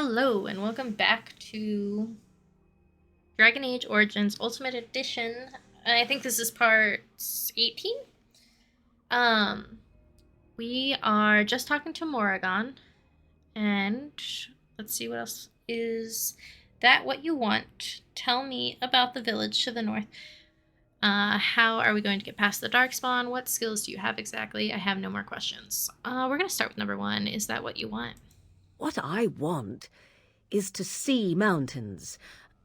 Hello, and welcome back to Dragon Age Origins Ultimate Edition. I think this is part 18. Um, we are just talking to Morrigan, and let's see what else is that what you want. Tell me about the village to the north. How are we going to get past the Darkspawn? What skills do you have exactly? I have no more questions. We're going to start with number one. Is that what you want? What I want is to see mountains.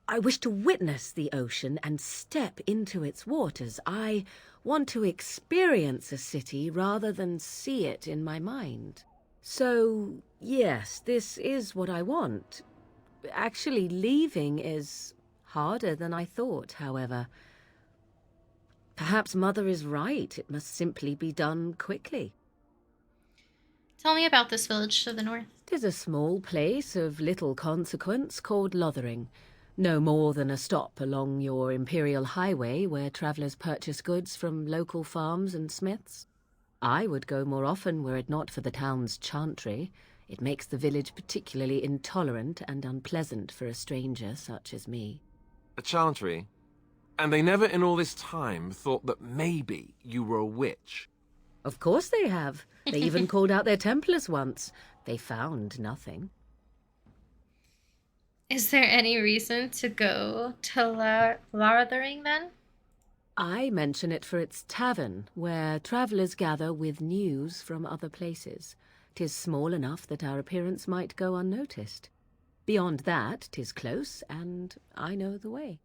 I wish to witness the ocean and step into its waters. I want to experience a city rather than see it in my mind. So, yes, this is what I want. Actually, leaving is harder than I thought, however. Perhaps Mother is right. It must simply be done quickly. Tell me about this village to the north. 'Tis a small place of little consequence called Lothering. No more than a stop along your imperial highway where travellers purchase goods from local farms and smiths. I would go more often were it not for the town's chantry. It makes the village particularly intolerant and unpleasant for a stranger such as me. A chantry? And they never in all this time thought that maybe you were a witch? Of course they have. They even called out their Templars once. They found nothing. Is there any reason to go to Lothering then? I mention it for its tavern, where travellers gather with news from other places. 'Tis small enough that our appearance might go unnoticed. Beyond that, 'tis close, and I know the way.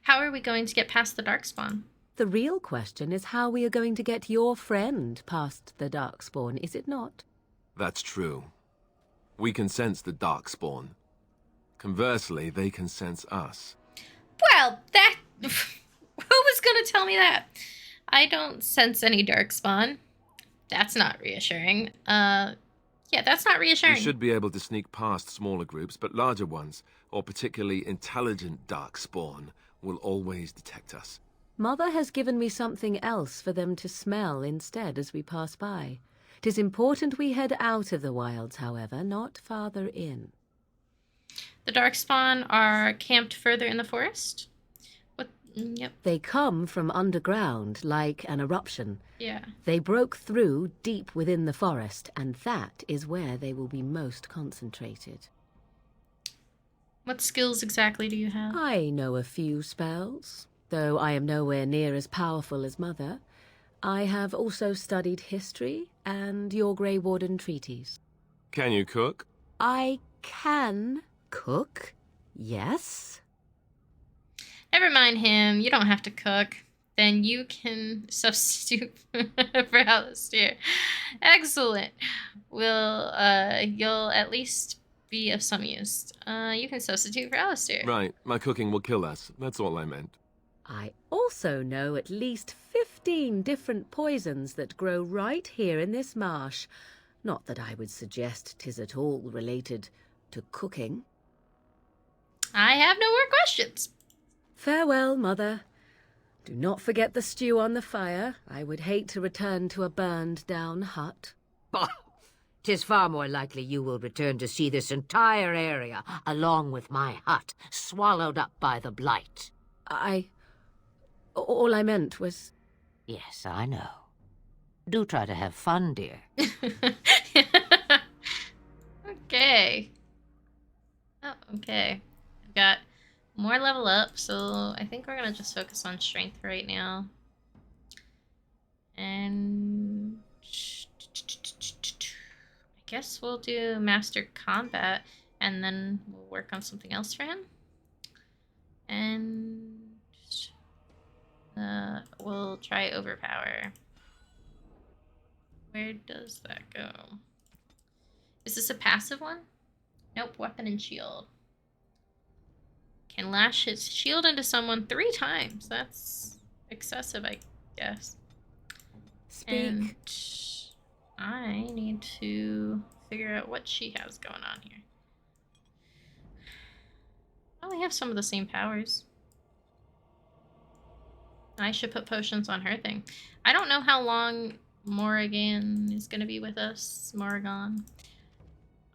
How are we going to get past the Darkspawn? The real question is how we are going to get your friend past the Darkspawn, is it not? That's true. We can sense the Darkspawn. Conversely, they can sense us. Well, that... Who was going to tell me that? I don't sense any Darkspawn. That's not reassuring. Yeah, that's not reassuring. We should be able to sneak past smaller groups, but larger ones, or particularly intelligent Darkspawn, will always detect us. Mother has given me something else for them to smell instead as we pass by. 'Tis important we head out of the wilds, however, not farther in. The Darkspawn are camped further in the forest? Yep. They come from underground, like an eruption. Yeah. They broke through deep within the forest, and that is where they will be most concentrated. What skills exactly do you have? I know a few spells, though I am nowhere near as powerful as Mother. I have also studied history and your Grey Warden treaties. Can you cook? I can cook, yes. Never mind him. You don't have to cook. Then you can substitute for Alistair. Excellent. You'll at least be of some use. You can substitute for Alistair. Right, my cooking will kill us. That's all I meant. I also know at least 15 different poisons that grow right here in this marsh. Not that I would suggest 'tis at all related to cooking. I have no more questions. Farewell, Mother. Do not forget the stew on the fire. I would hate to return to a burned-down hut. Bah! 'Tis far more likely you will return to see this entire area, along with my hut, swallowed up by the blight. All I meant was... Yes, I know. Do try to have fun, dear. Okay. Oh, okay. I've got more level up, so I think we're gonna just focus on strength right now. And I guess we'll do master combat, and then we'll work on something else for him. And we'll try overpower. Where does that go? Is this a passive one? Nope, weapon and shield. Can lash his shield into someone 3 times. That's excessive, I guess. Speak. And I need to figure out what she has going on here. Well, we have some of the same powers. I should put potions on her thing. I don't know how long Morrigan is going to be with us. Morrigan.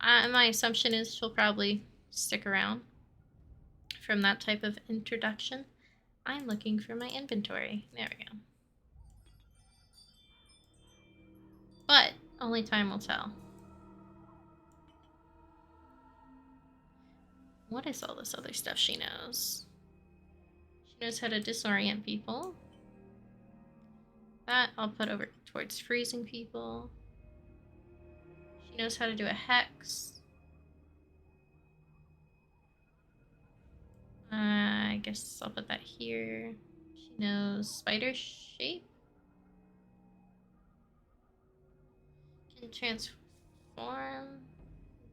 My assumption is she'll probably stick around from that type of introduction. I'm looking for my inventory. There we go. But only time will tell. What is all this other stuff she knows? She knows how to disorient people. That I'll put over towards freezing people. She knows how to do a hex. I guess I'll put that here. She knows spider shape. Can transform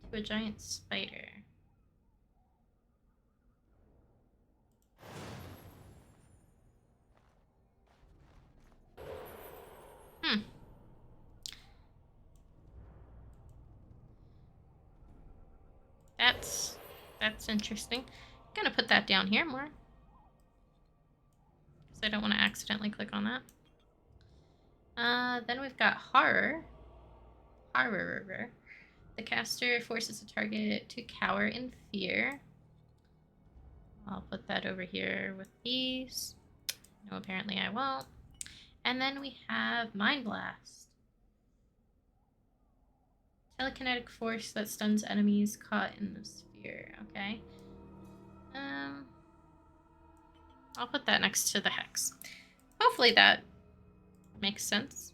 into a giant spider. That's interesting. I'm gonna put that down here more, because I don't want to accidentally click on that. Then we've got horror. Horror. The caster forces a target to cower in fear. I'll put that over here with these. No, apparently I won't. And then we have Mind Blast. Telekinetic force that stuns enemies caught in the sphere. Okay. I'll put that next to the hex. Hopefully that makes sense.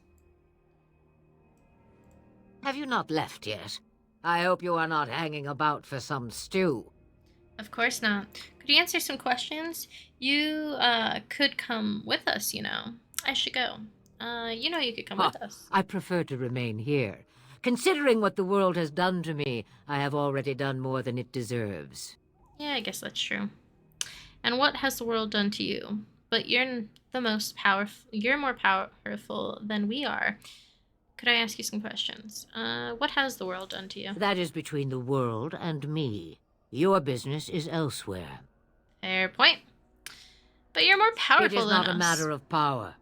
Have you not left yet? I hope you are not hanging about for some stew. Of course not. Could you answer some questions? You could come with us, you know. I should go. You could come with us. I prefer to remain here. Considering what the world has done to me, I have already done more than it deserves. Yeah, I guess that's true. And what has the world done to you? But you're the most powerful. You're more powerful than we are. Could I ask you some questions? What has the world done to you? That is between the world and me. Your business is elsewhere. Fair point. But you're more powerful than us. It is not a matter of power.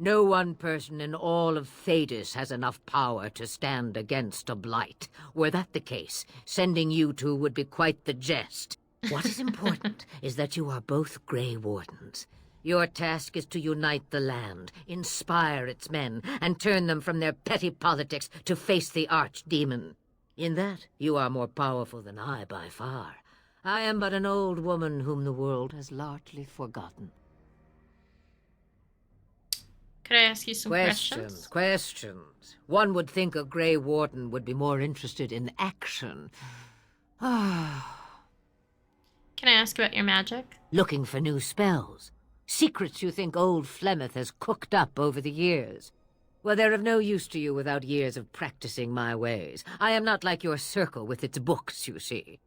No one person in all of Thedas has enough power to stand against a blight. Were that the case, sending you two would be quite the jest. What is important is that you are both Grey Wardens. Your task is to unite the land, inspire its men, and turn them from their petty politics to face the archdemon. In that, you are more powerful than I by far. I am but an old woman whom the world has largely forgotten. Could I ask you some questions? Questions. One would think a Grey Warden would be more interested in action. Can I ask about your magic? Looking for new spells. Secrets you think old Flemeth has cooked up over the years. Well, they're of no use to you without years of practicing my ways. I am not like your circle with its books, you see.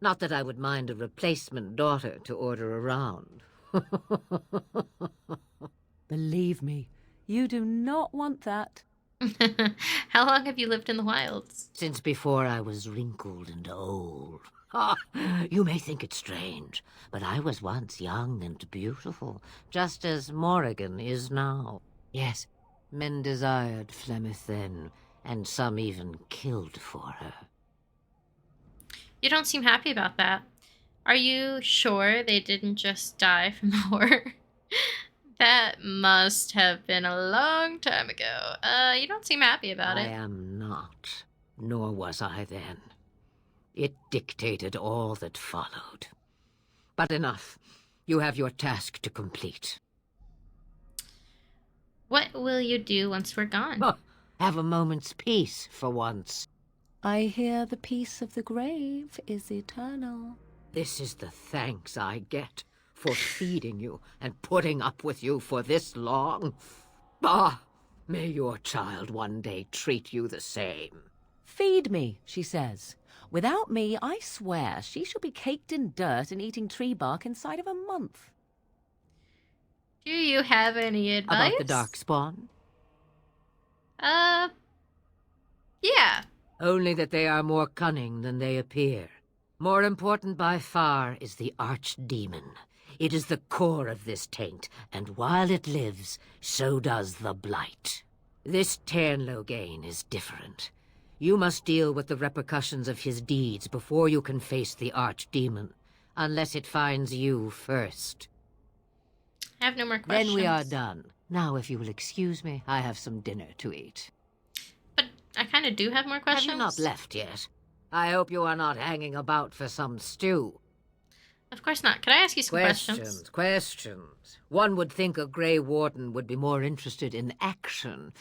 Not that I would mind a replacement daughter to order around. Believe me, you do not want that. How long have you lived in the wilds? Since before I was wrinkled and old. You may think it strange, but I was once young and beautiful, just as Morrigan is now. Yes, men desired Flemeth then, and some even killed for her. You don't seem happy about that. Are you sure they didn't just die from the horror? That must have been a long time ago. You don't seem happy about it. I am not, nor was I then. It dictated all that followed. But enough. You have your task to complete. What will you do once we're gone? Have a moment's peace for once. I hear the peace of the grave is eternal. This is the thanks I get for feeding you and putting up with you for this long. Bah! May your child one day treat you the same. Feed me, she says. Without me, I swear, she shall be caked in dirt and eating tree bark inside of a month. Do you have any advice? About the Darkspawn? Yeah. Only that they are more cunning than they appear. More important by far is the Archdemon. It is the core of this taint, and while it lives, so does the Blight. This Loghain is different. You must deal with the repercussions of his deeds before you can face the archdemon, unless it finds you first. I have no more questions. Then we are done. Now, if you will excuse me, I have some dinner to eat. But I kind of do have more questions. Have you not left yet? I hope you are not hanging about for some stew. Of course not. Could I ask you some questions? Questions. One would think a Grey Warden would be more interested in action.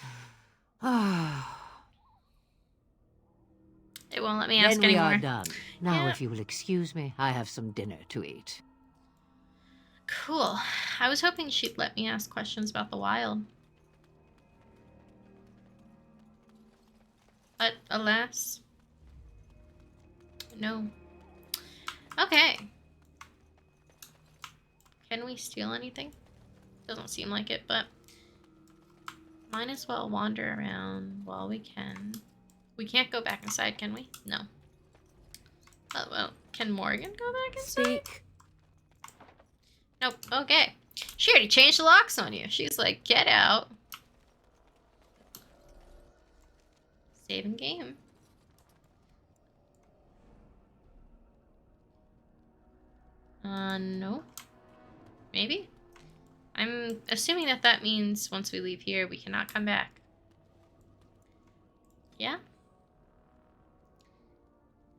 It won't let me ask Then we anymore. are done. Now, Yeah. if you will excuse me, I have some dinner to eat. Cool. I was hoping she'd let me ask questions about the wild. But alas, no. Okay. Can we steal anything? Doesn't seem like it, but might as well wander around while we can. We can't go back inside, can we? No. Oh, well, can Morgan go back inside? Speak. Nope. Okay. She already changed the locks on you. She's like, get out. Save in game. No. Maybe? I'm assuming that that means once we leave here, we cannot come back. Yeah?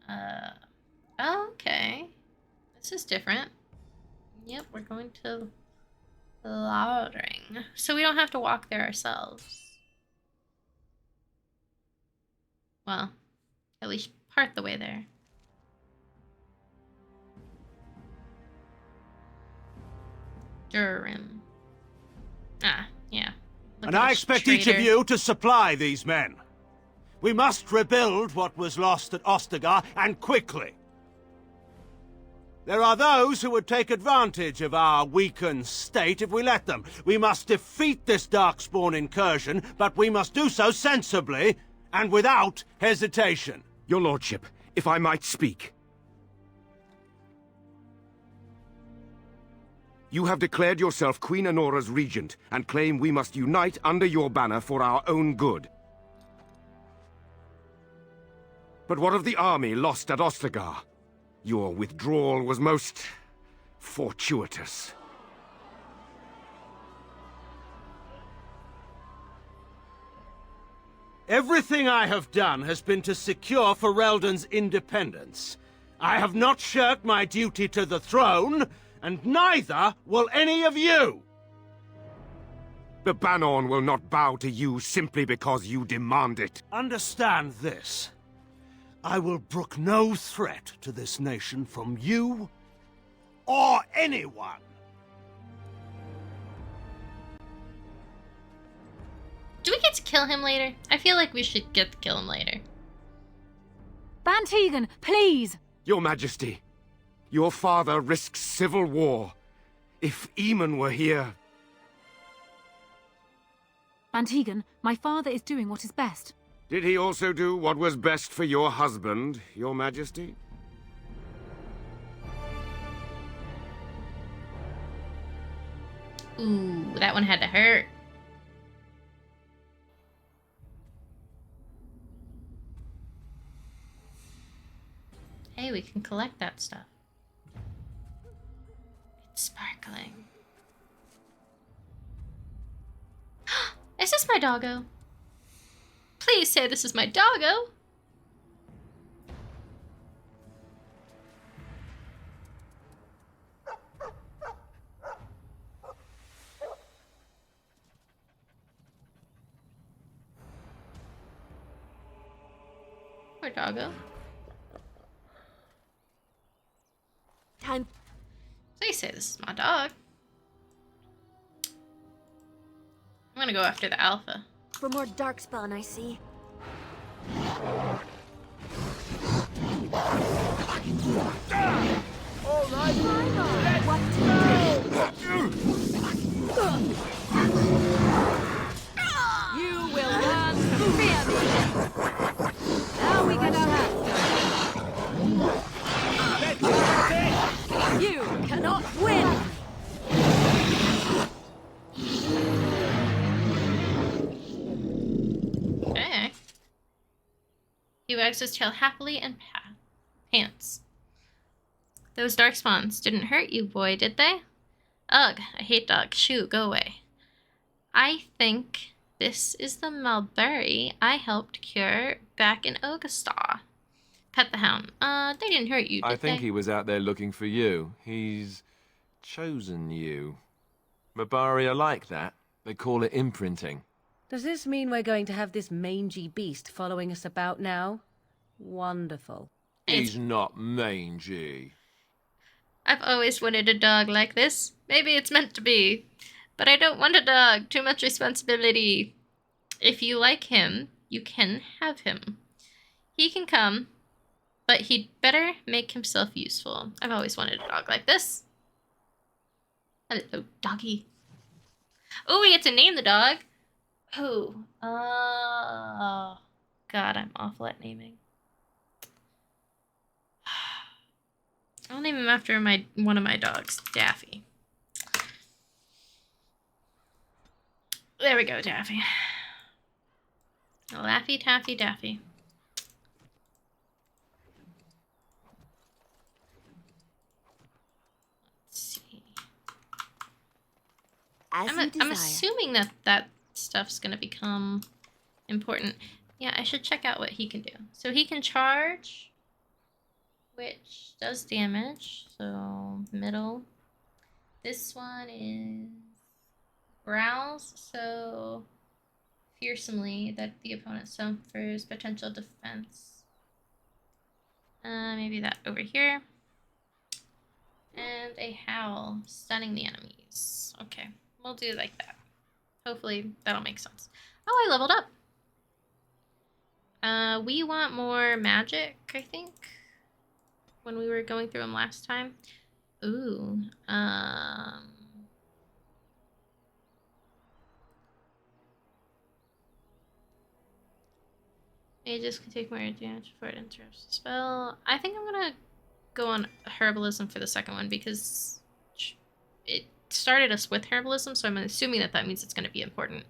Oh, okay. This is different. Yep, we're going to Loghain. So we don't have to walk there ourselves. Well, at least part the way there. Durham. Ah, yeah. Look And at I this expect each of traitor. you to supply these men. We must rebuild what was lost at Ostagar, and quickly. There are those who would take advantage of our weakened state if we let them. We must defeat this Darkspawn incursion, but we must do so sensibly and without hesitation. Your lordship, if I might speak. You have declared yourself Queen Honora's regent, and claim we must unite under your banner for our own good. But what of the army lost at Ostagar? Your withdrawal was most fortuitous. Everything I have done has been to secure Ferelden's independence. I have not shirked my duty to the throne, and neither will any of you! The Bannorn will not bow to you simply because you demand it. Understand this. I will brook no threat to this nation from you or anyone. Do we get to kill him later? I feel like we should get to kill him later. Bantegan, please! Your Majesty, your father risks civil war. If Eamon were here... Bantegan, my father is doing what is best. Did he also do what was best for your husband, your Majesty? Ooh, that one had to hurt. Hey, we can collect that stuff. It's sparkling. Is this my doggo? Please say this is my doggo. Poor doggo. Time. Please say this is my dog. I'm gonna go after the alpha. For more darkspawn, I see. You will learn to fear me! Now we can have You cannot win! Okay. He wags his tail happily and pants. Those dark spawns didn't hurt you, boy, did they? Ugh, I hate dogs. Shoo, go away. I think this is the mulberry I helped cure back in Ogastar. Pet the hound. They didn't hurt you, did I think they? he was out there looking for you. He's chosen you. Mabari are like that. They call it imprinting. Does this mean we're going to have this mangy beast following us about now? Wonderful. He's not mangy. I've always wanted a dog like this. Maybe it's meant to be. But I don't want a dog. Too much responsibility. If you like him, you can have him. He can come, but he'd better make himself useful. I've always wanted a dog like this. Hello, doggy. Oh, we get to name the dog. Who? Oh, God, I'm awful at naming. I'll name him after one of my dogs, Daffy. There we go, Daffy. Laffy Taffy Daffy. Let's see. I'm assuming that stuff's gonna become important. Yeah, I should check out what he can do. So he can charge, which does damage. So middle. This one is growls, so fearsomely that the opponent suffers potential defense. Maybe that over here. And a howl, stunning the enemies. Okay, we'll do like that. Hopefully that'll make sense. Oh, I leveled up. We want more magic, I think, when we were going through them last time. Ooh, mages can take more damage before it interrupts the spell. I think I'm gonna go on herbalism for the second one because it started us with herbalism, so I'm assuming that means it's gonna be important.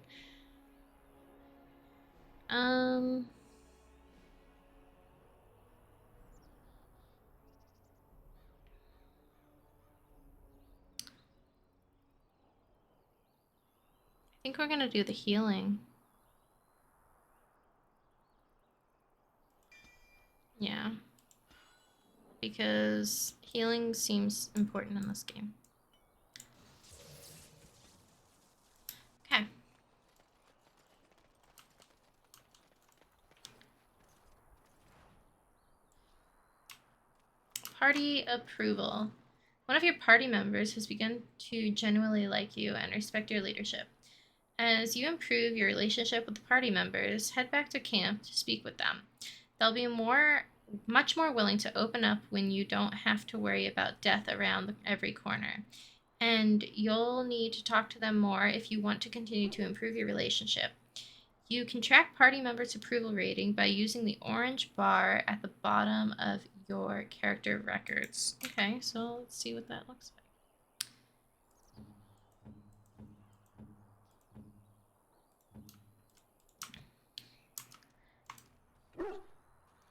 I think we're gonna do the healing. Yeah. Because healing seems important in this game. Okay. Party approval. One of your party members has begun to genuinely like you and respect your leadership. As you improve your relationship with the party members, head back to camp to speak with them. They'll be much more willing to open up when you don't have to worry about death around every corner. And you'll need to talk to them more if you want to continue to improve your relationship. You can track party members' approval rating by using the orange bar at the bottom of your character records. Okay, so let's see what that looks like.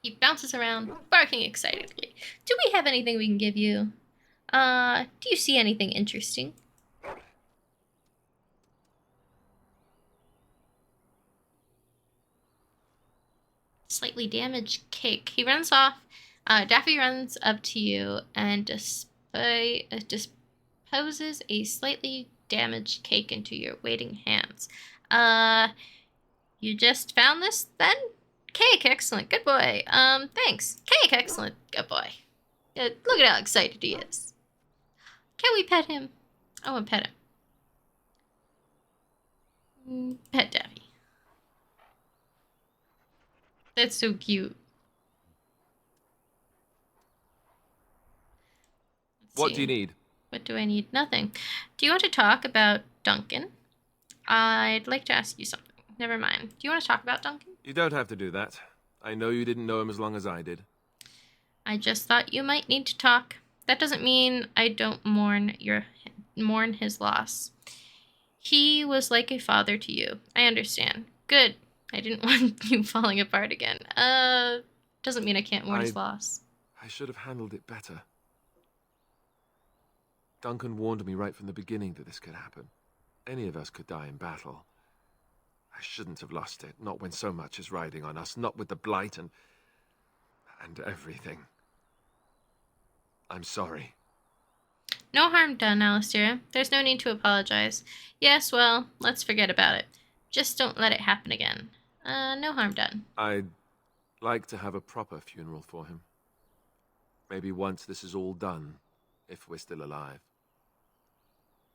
He bounces around, barking excitedly. Do we have anything we can give you? Do you see anything interesting? Slightly damaged cake. He runs off. Daffy runs up to you and disposes a slightly damaged cake into your waiting hands. You just found this then? Cake, excellent. Good boy. Thanks. Cake, excellent. Good boy. Look at how excited he is. Can we pet him? I want to pet him. Pet Daffy. That's so cute. What do you need? What do I need? Nothing. Do you want to talk about Duncan? I'd like to ask you something. Never mind. Do you want to talk about Duncan? You don't have to do that. I know you didn't know him as long as I did. I just thought you might need to talk. That doesn't mean I don't mourn his loss. He was like a father to you. I understand. Good. I didn't want you falling apart again. Doesn't mean I can't mourn his loss. I should have handled it better. Duncan warned me right from the beginning that this could happen. Any of us could die in battle. I shouldn't have lost it, not when so much is riding on us, not with the blight and everything. I'm sorry. No harm done, Alistair. There's no need to apologize. Yes, well, let's forget about it. Just don't let it happen again. No harm done. I'd like to have a proper funeral for him. Maybe once this is all done, if we're still alive.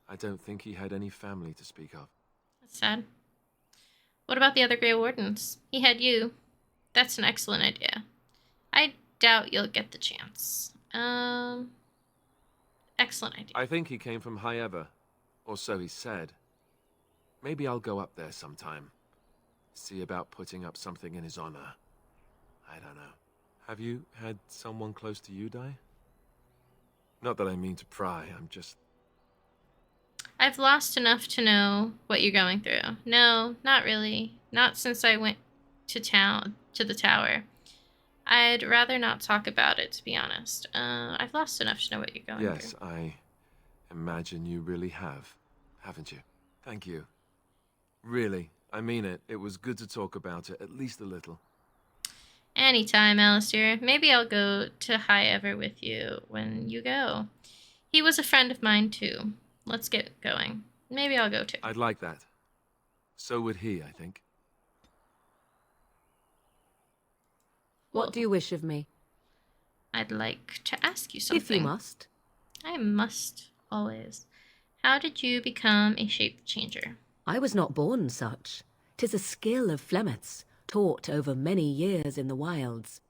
I don't think he had any family to speak of. That's sad. What about the other Grey Wardens? He had you. That's an excellent idea. I doubt you'll get the chance. Excellent idea. I think he came from High Ever, or so he said. Maybe I'll go up there sometime. See about putting up something in his honor. I don't know. Have you had someone close to you die? Not that I mean to pry, I'm just... I've lost enough to know what you're going through. No, not really. Not since I went to the tower. I'd rather not talk about it, to be honest. I've lost enough to know what you're going through. Yes, I imagine you really have, haven't you? Thank you. Really, I mean it. It was good to talk about it, at least a little. Anytime, Alistair. Maybe I'll go to High Ever with you when you go. He was a friend of mine, too. Let's get going. Maybe I'll go, too. I'd like that. So would he, I think. What do you wish of me? I'd like to ask you something. If you must. I must, always. How did you become a shape changer? I was not born such. 'Tis a skill of Flemeth's, taught over many years in the wilds.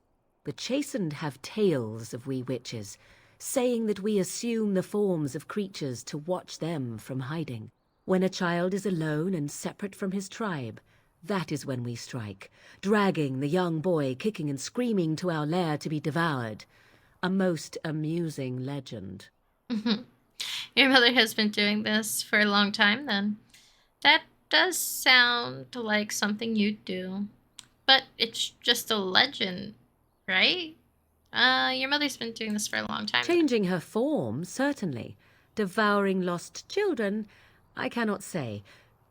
The chastened have tales of we witches, saying that we assume the forms of creatures to watch them from hiding. When a child is alone and separate from his tribe, that is when we strike, dragging the young boy kicking and screaming to our lair to be devoured. A most amusing legend. Your mother has been doing this for a long time, then. That does sound like something you'd do. But it's just a legend, right? Your mother's been doing this for a long time. Changing her form, certainly. Devouring lost children, I cannot say.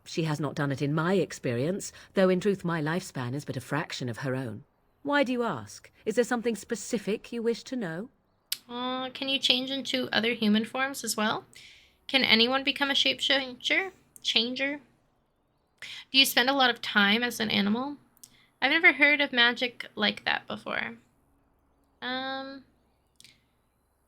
She has not done it in my experience, though in truth my lifespan is but a fraction of her own. Why do you ask? Is there something specific you wish to know? Can you change into other human forms as well? Can anyone become a shape changer? Do you spend a lot of time as an animal? I've never heard of magic like that before. Can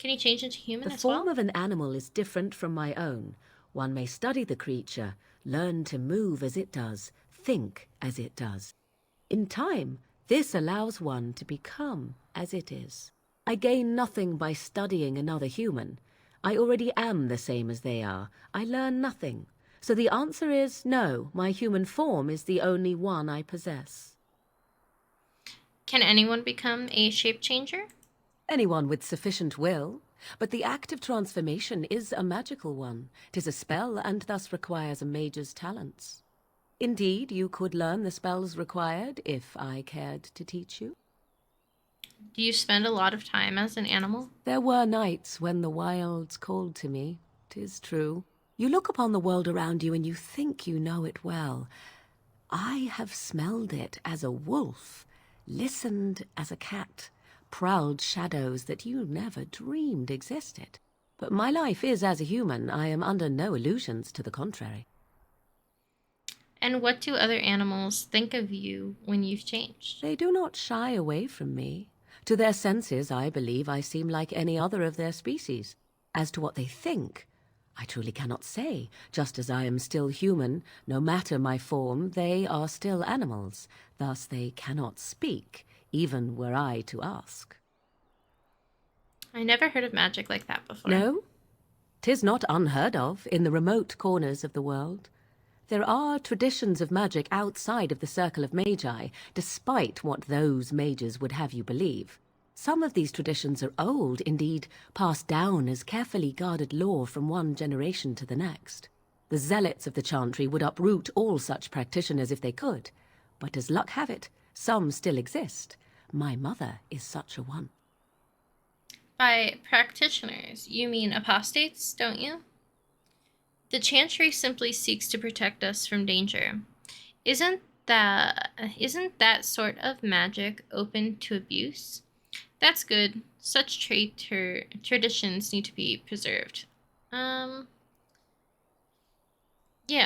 you change into human as well? The form of an animal is different from my own. One may study the creature, learn to move as it does, think as it does. In time, this allows one to become as it is. I gain nothing by studying another human. I already am the same as they are. I learn nothing. So the answer is no, my human form is the only one I possess. Can anyone become a shape changer? Anyone with sufficient will. But the act of transformation is a magical one. 'Tis a spell and thus requires a mage's talents. Indeed, you could learn the spells required if I cared to teach you. Do you spend a lot of time as an animal? There were nights when the wilds called to me, 'tis true. You look upon the world around you and you think you know it well. I have smelled it as a wolf, listened as a cat, prowled shadows that you never dreamed existed. But my life is as a human. I am under no illusions to the contrary. And what do other animals think of you when you've changed? They do not shy away from me. To their senses, I believe I seem like any other of their species. As to what they think, I truly cannot say. Just as I am still human, no matter my form, they are still animals. Thus they cannot speak, even were I to ask. I never heard of magic like that before. No? 'Tis not unheard of in the remote corners of the world. There are traditions of magic outside of the circle of magi, despite what those mages would have you believe. Some of these traditions are old, indeed, passed down as carefully guarded lore from one generation to the next. The zealots of the chantry would uproot all such practitioners if they could, but as luck have it, some still exist. My mother is such a one. By practitioners, you mean apostates, don't you? The Chantry simply seeks to protect us from danger. Isn't that sort of magic open to abuse? That's good. Such traditions need to be preserved. Yeah,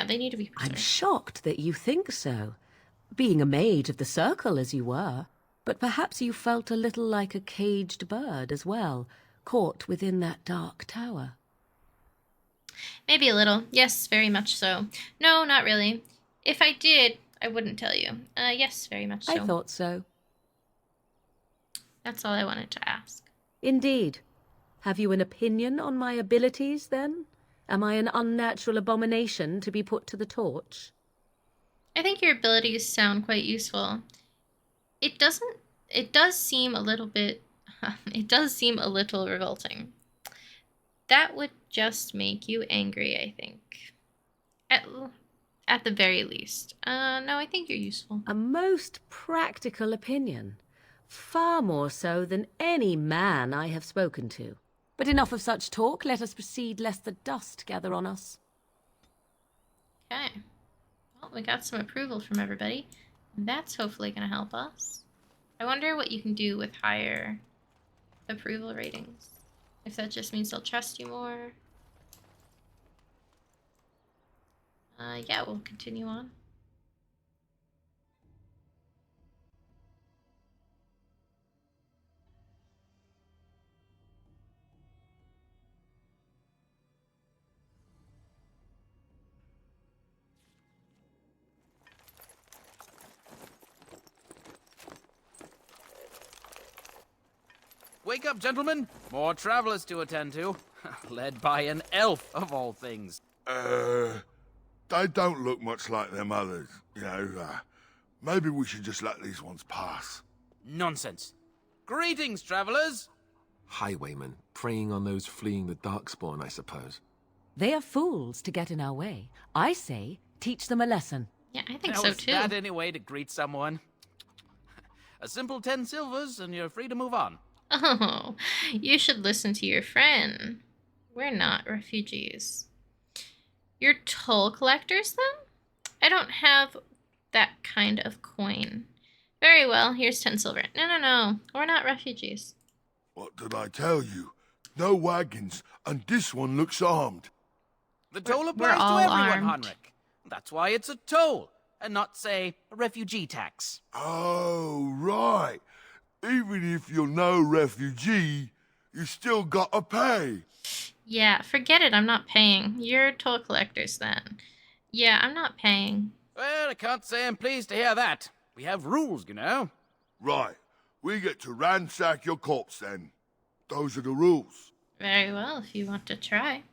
they need to be I'm preserved. shocked that you think so, being a mage of the circle as you were. But perhaps you felt a little like a caged bird as well, caught within that dark tower. Maybe a little. Yes, very much so. No, not really. If I did, I wouldn't tell you. Yes, very much so. I thought so. That's all I wanted to ask. Indeed. Have you an opinion on my abilities, then? Am I an unnatural abomination to be put to the torch? I think your abilities sound quite useful. It does seem a little bit, it does seem a little revolting. That would just make you angry, I think. At the very least. No, I think you're useful. A most practical opinion. Far more so than any man I have spoken to. But enough of such talk. Let us proceed, lest the dust gather on us. Okay. Well, we got some approval from everybody. That's hopefully going to help us. I wonder what you can do with higher approval ratings. If that just means they'll trust you more. Yeah, we'll continue on. Wake up, gentlemen! More travelers to attend to. Led by an elf, of all things. They don't look much like them others, you know. Maybe we should just let these ones pass. Nonsense. Greetings, travelers! Highwaymen, preying on those fleeing the Darkspawn, I suppose. They are fools to get in our way. I say, teach them a lesson. Yeah, I think Now, so is too. that any way to greet someone? A simple 10 silvers and you're free to move on. Oh, you should listen to your friend. We're not refugees. You're toll collectors, then? I don't have that kind of coin. Very well, here's 10 silver. No. We're not refugees. What did I tell you? No wagons, and this one looks armed. The toll We're applies all to everyone, armed. Henrik. That's why it's a toll, and not, say, a refugee tax. Oh, right. Even if you're no refugee, you still gotta pay. Yeah, forget it, I'm not paying. You're toll collectors, then. Yeah, I'm not paying. Well, I can't say I'm pleased to hear that. We have rules, you know. Right. We get to ransack your corpse, then. Those are the rules. Very well, if you want to try.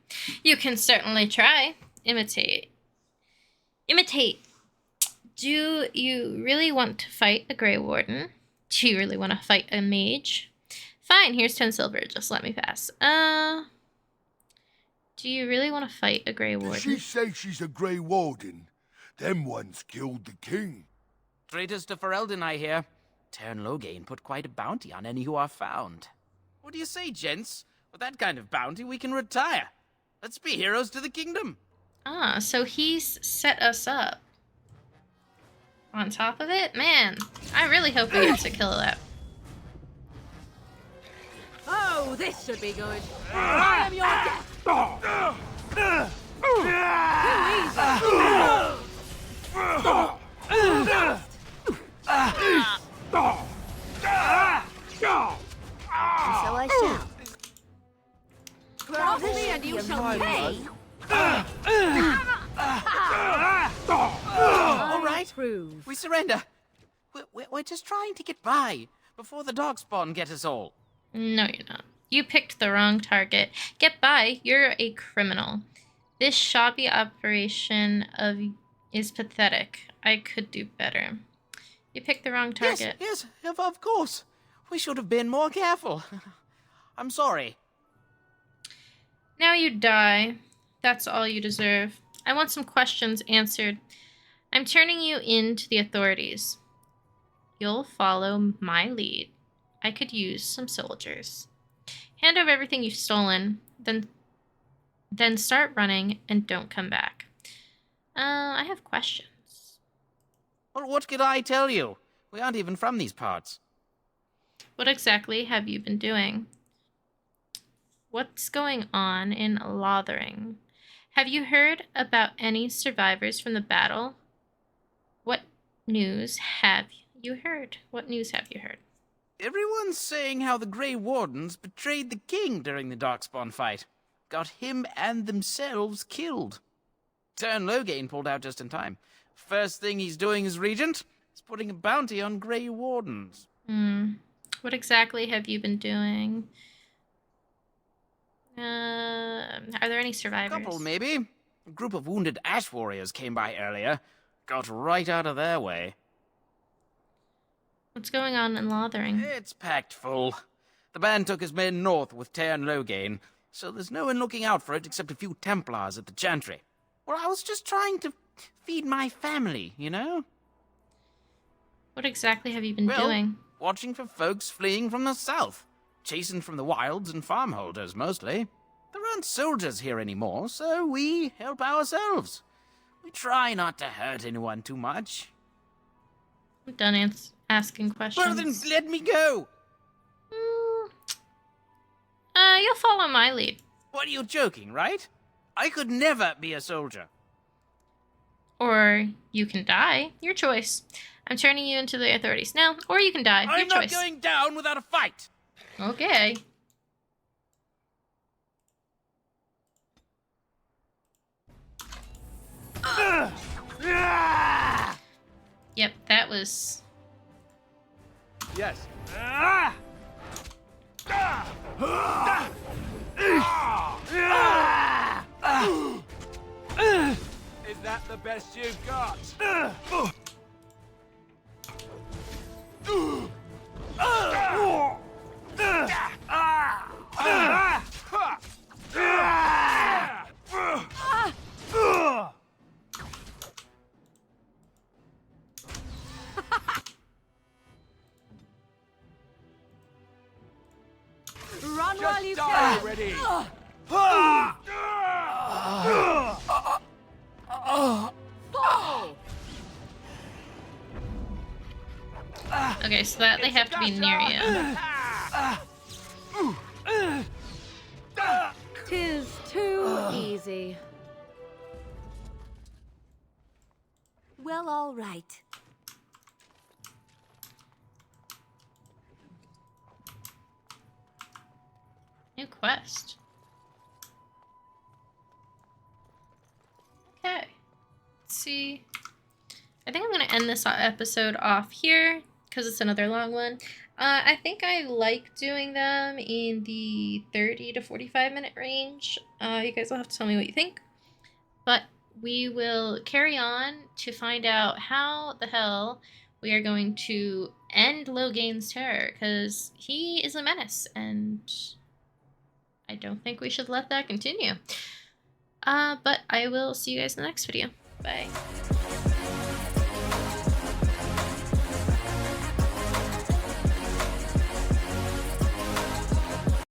You can certainly try. Imitate. Do you really want to fight a Grey Warden? Do you really want to fight a mage? Fine, here's 10 silver. Just let me pass. Do you really want to fight a Grey Did Warden? she say she's a Grey Warden? Them ones killed the king. Traitors to Ferelden, I hear. Tern Loghain put quite a bounty on any who are found. What do you say, gents? With that kind of bounty, we can retire. Let's be heroes to the kingdom. Ah, so he's set us up. On top of it? Man, I really hope we get to kill that. Oh, this should be good. I am your death. So I shall. Cross me and you shall pay. All right, Prove. we surrender. We're just trying to get by before the Darkspawn get us all. No, you're not. You picked the wrong target. Get by. You're a criminal. This shoddy operation is pathetic. I could do better. You picked the wrong target. Yes, of course. We should have been more careful. I'm sorry. Now you die. That's all you deserve. I want some questions answered. I'm turning you in to the authorities. you'll follow my lead. I could use some soldiers. Hand over everything you've stolen, then start running and don't come back. I have questions. Well, what could I tell you? We aren't even from these parts. What exactly have you been doing? What's going on in Lothering? Have you heard about any survivors from the battle? What news have you heard? What news have you heard? Everyone's saying how the Grey Wardens betrayed the king during the Darkspawn fight. Got him and themselves killed. Tern Loghain pulled out just in time. First thing he's doing as regent is putting a bounty on Grey Wardens. What exactly have you been doing? Are there any survivors? A couple, maybe. A group of wounded ash warriors came by earlier. Got right out of their way. What's going on in Lothering? It's packed full. The band took his men north with Tern Loghain, so there's no one looking out for it except a few Templars at the Chantry. Well, I was just trying to feed my family, you know? What exactly have you been doing? Watching for folks fleeing from the south. Chasing from the wilds and farmholders, mostly. There aren't soldiers here anymore, so we help ourselves. We try not to hurt anyone too much. I'm done asking questions. Well, then let me go! You'll follow my lead. What, are you joking, right? I could never be a soldier. Or you can die. Your choice. I'm turning you into the authorities now, or you can die. Your I'm not choice. going down without a fight! Okay. Yep, that was... Yes. Is that the best you've got? Run while you Die can! already! Fall! Okay, so that they have to be near you. 'Tis too easy. Well, all right. New quest. Okay. Let's see. I think I'm going to end this episode off here because it's another long one. I think I like doing them in the 30 to 45 minute range. You guys will have to tell me what you think. But we will carry on to find out how the hell we are going to end Loghain's terror, because he is a menace and I don't think we should let that continue. But I will see you guys in the next video. Bye.